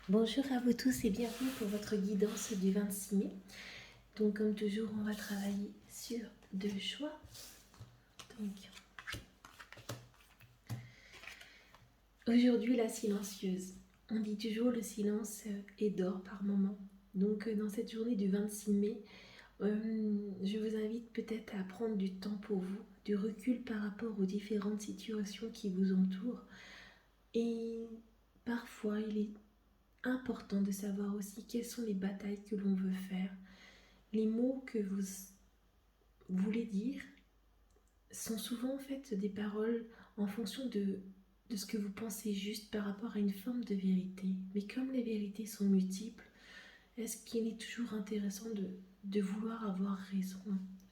Bonjour à vous tous et bienvenue pour votre guidance du 26 mai. Donc comme toujours, on va travailler sur deux choix. Donc aujourd'hui, la silencieuse. On dit toujours le silence est d'or par moment. Donc dans cette journée du 26 mai, je vous invite peut-être à prendre du temps pour vous, du recul par rapport aux différentes situations qui vous entourent. Et parfois, il est important de savoir aussi quelles sont les batailles que l'on veut faire. Les mots que vous voulez dire sont souvent en fait des paroles en fonction de ce que vous pensez juste par rapport à une forme de vérité. Mais comme les vérités sont multiples, est-ce qu'il est toujours intéressant de vouloir avoir raison?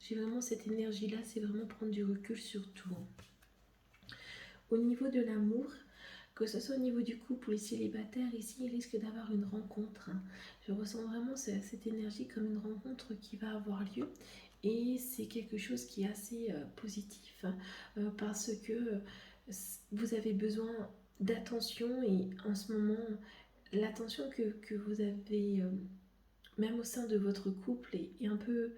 J'ai vraiment cette énergie-là, c'est vraiment prendre du recul sur tout. Au niveau de l'amour, que ce soit au niveau du couple ou les célibataires, ici, il risque d'avoir une rencontre. Je ressens vraiment cette énergie comme une rencontre qui va avoir lieu. Et c'est quelque chose qui est assez positif parce que vous avez besoin d'attention et en ce moment, l'attention que vous avez, même au sein de votre couple, est un peu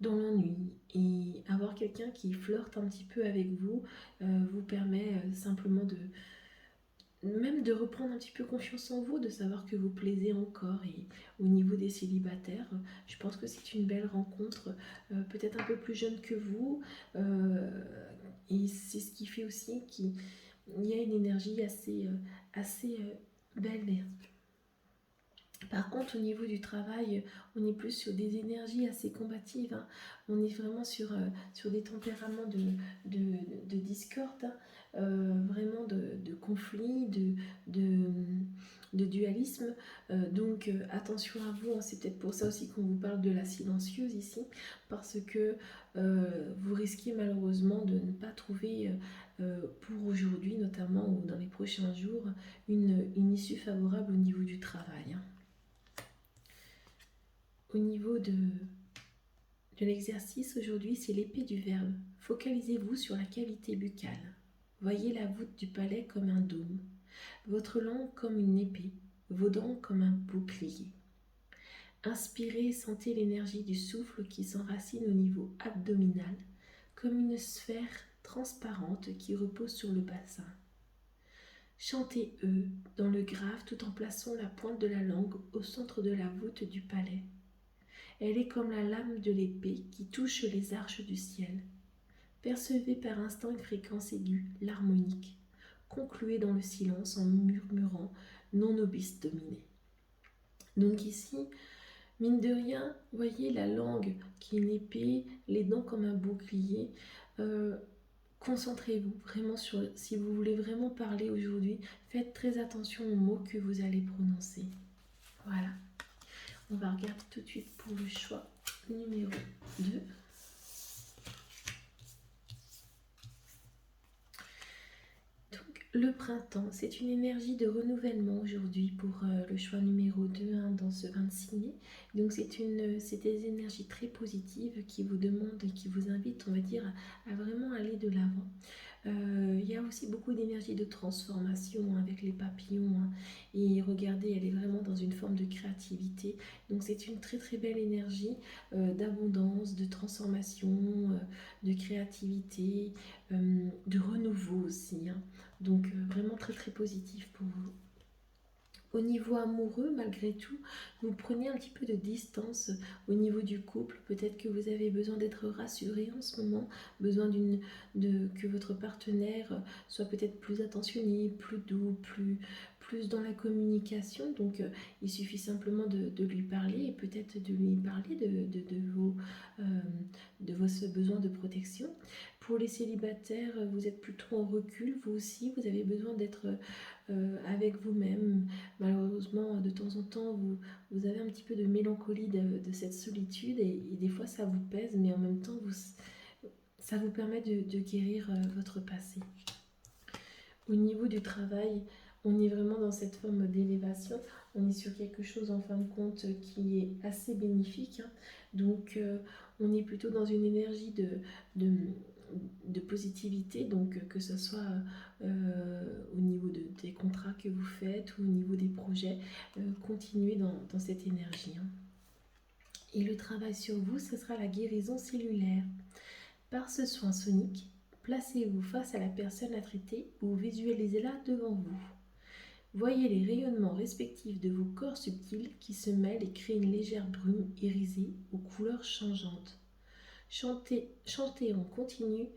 dans l'ennui. Et avoir quelqu'un qui flirte un petit peu avec vous vous permet simplement même de reprendre un petit peu confiance en vous, de savoir que vous plaisez encore. Et au niveau des célibataires, je pense que c'est une belle rencontre, peut-être un peu plus jeune que vous, et c'est ce qui fait aussi qu'il y a une énergie assez belle. Par contre, au niveau du travail, on est plus sur des énergies assez combatives. On est vraiment sur des tempéraments de discorde, vraiment de conflit, de, de dualisme. Donc, attention à vous. C'est peut-être pour ça aussi qu'on vous parle de la silencieuse ici, parce que vous risquez malheureusement de ne pas trouver, pour aujourd'hui notamment, ou dans les prochains jours, une issue favorable au niveau du travail. Au niveau de l'exercice aujourd'hui, c'est l'épée du verbe. Focalisez-vous sur la cavité buccale. Voyez la voûte du palais comme un dôme, votre langue comme une épée, vos dents comme un bouclier. Inspirez et sentez l'énergie du souffle qui s'enracine au niveau abdominal, comme une sphère transparente qui repose sur le bassin. Chantez E dans le grave tout en plaçant la pointe de la langue au centre de la voûte du palais. Elle est comme la lame de l'épée qui touche les arches du ciel. Percevez par instant une fréquence aiguë, l'harmonique. Concluez dans le silence en murmurant non nobis domine. Donc ici, mine de rien, voyez la langue qui est une épée, les dents comme un bouclier. Concentrez-vous vraiment sur, si vous voulez vraiment parler aujourd'hui, faites très attention aux mots que vous allez prononcer. Voilà. On va regarder tout de suite pour le choix numéro 2. Donc, le printemps, c'est une énergie de renouvellement aujourd'hui pour le choix numéro 2 dans ce 26 mai. Donc, c'est des énergies très positives qui vous demandent et qui vous invitent, on va dire, à vraiment aller de l'avant. Il y a aussi beaucoup d'énergie de transformation avec les papillons. Et regardez, elle est vraiment dans une forme de créativité. Donc c'est une très très belle énergie d'abondance, de transformation, de créativité, de renouveau aussi. Donc vraiment très très positif pour vous. Au niveau amoureux, malgré tout, vous prenez un petit peu de distance au niveau du couple. Peut-être que vous avez besoin d'être rassuré en ce moment, besoin que votre partenaire soit peut-être plus attentionné, plus doux, plus dans la communication. Donc il suffit simplement de lui parler et peut-être de lui parler de vos besoins de protection. Pour les célibataires, vous êtes plutôt en recul, vous aussi, vous avez besoin d'être avec vous-même. Malheureusement, de temps en temps, vous avez un petit peu de mélancolie de cette solitude et des fois ça vous pèse, mais en même temps, ça vous permet de guérir votre passé. Au niveau du travail, on est vraiment dans cette forme d'élévation. On est sur quelque chose en fin de compte qui est assez bénéfique. Donc on est plutôt dans une énergie de positivité, donc que ce soit au niveau des contrats que vous faites ou au niveau des projets. Continuez dans cette énergie, hein. Et le travail sur vous, ce sera la guérison cellulaire. Par ce soin sonique, placez-vous face à la personne à traiter ou visualisez-la devant vous. Voyez les rayonnements respectifs de vos corps subtils qui se mêlent et créent une légère brume irisée aux couleurs changeantes. Chantez en continu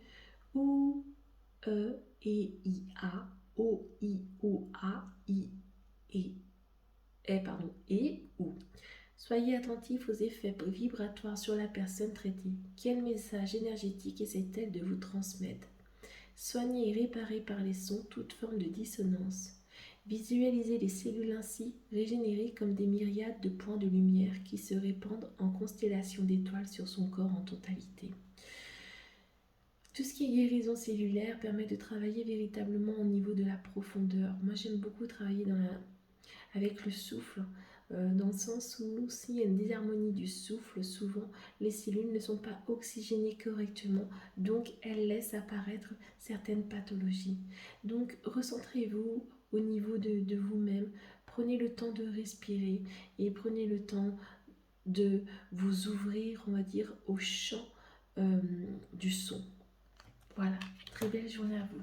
ou E, E, I, A, O, I, O, A, I, et ou. Soyez attentif aux effets vibratoires sur la personne traitée. Quel message énergétique essaie-t-elle de vous transmettre? Soignez et réparez par les sons toute forme de dissonance. Visualisez les cellules ainsi régénérées comme des myriades de points de lumière qui se répandent en constellations d'étoiles sur son corps en totalité. Tout ce qui est guérison cellulaire permet de travailler véritablement au niveau de la profondeur. Moi, j'aime beaucoup travailler avec le souffle, dans le sens où s'il y a une désharmonie du souffle, souvent les cellules ne sont pas oxygénées correctement, donc elles laissent apparaître certaines pathologies. Donc recentrez-vous au niveau de vous-même, prenez le temps de respirer et prenez le temps de vous ouvrir, on va dire, au champ du son. Voilà, très belle journée à vous.